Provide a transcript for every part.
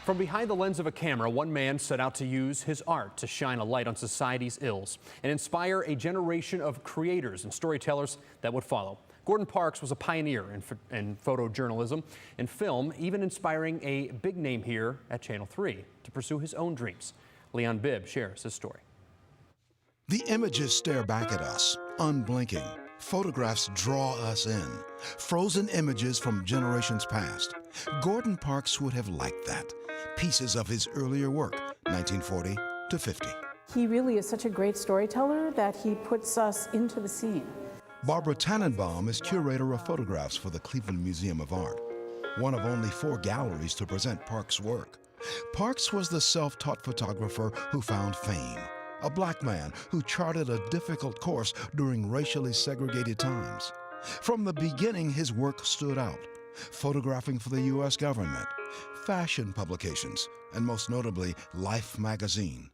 From behind the lens of a camera, one man set out to use his art to shine a light on society's ills and inspire a generation of creators and storytellers that would follow. Gordon Parks was a pioneer in photojournalism and film, even inspiring a big name here at Channel 3 to pursue his own dreams. Leon Bibb shares his story. The images stare back at us, unblinking. Photographs draw us in. Frozen images from generations past. Gordon Parks would have liked that. Pieces of his earlier work, 1940 to 50. He really is such a great storyteller that he puts us into the scene. Barbara Tannenbaum is curator of photographs for the Cleveland Museum of Art, one of only 4 galleries to present Parks' work. Parks was the self-taught photographer who found fame, a black man who charted a difficult course during racially segregated times. From the beginning, his work stood out, photographing for the U.S. government, fashion publications, and most notably, Life magazine.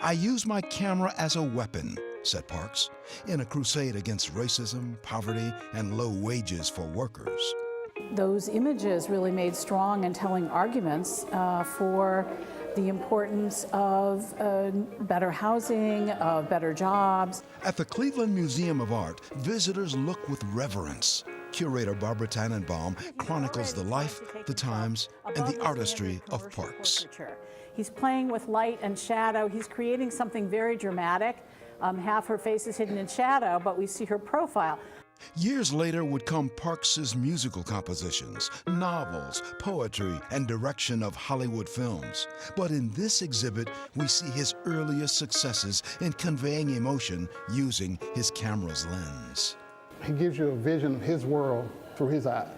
"I use my camera as a weapon," said Parks, in a crusade against racism, poverty, and low wages for workers. Those images really made strong and telling arguments for the importance of better housing, of better jobs. At the Cleveland Museum of Art, visitors look with reverence. Curator Barbara Tannenbaum chronicles the life, the times, and the artistry of Parks. He's playing with light and shadow. He's creating something very dramatic. Half her face is hidden in shadow, but we see her profile. Years later would come Parks's musical compositions, novels, poetry, and direction of Hollywood films. But in this exhibit, we see his earliest successes in conveying emotion using his camera's lens. He gives you a vision of his world through his eyes.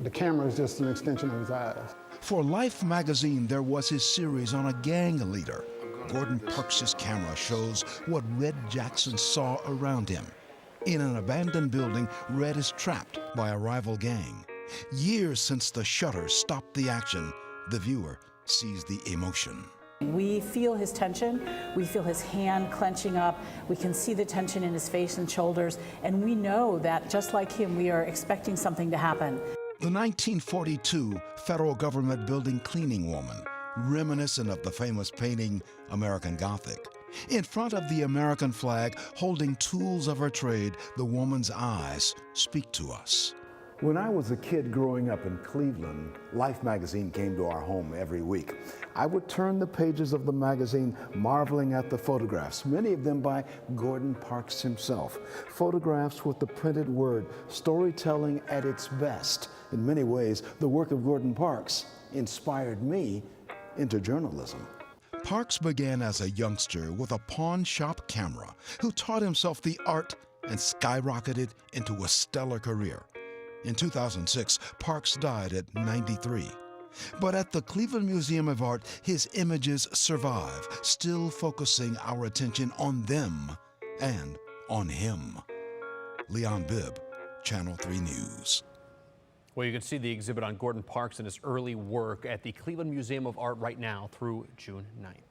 The camera is just an extension of his eyes. For Life magazine, there was his series on a gang leader. Gordon Parks' camera shows what Red Jackson saw around him. In an abandoned building, Red is trapped by a rival gang. Years since the shutter stopped the action, the viewer sees the emotion. We feel his tension, we feel his hand clenching up, we can see the tension in his face and shoulders, and we know that just like him, we are expecting something to happen. The 1942 federal government building cleaning woman, reminiscent of the famous painting American Gothic. In front of the American flag, holding tools of her trade, the woman's eyes speak to us. When I was a kid growing up in Cleveland, Life magazine came to our home every week. I would turn the pages of the magazine, marveling at the photographs, many of them by Gordon Parks himself. Photographs with the printed word, storytelling at its best. In many ways, the work of Gordon Parks inspired me into journalism. Parks began as a youngster with a pawn shop camera, who taught himself the art and skyrocketed into a stellar career. In 2006, Parks died at 93. But at the Cleveland Museum of Art, his images survive, still focusing our attention on them and on him. Leon Bibb, Channel 3 News. Well, you can see the exhibit on Gordon Parks and his early work at the Cleveland Museum of Art right now through June 9th.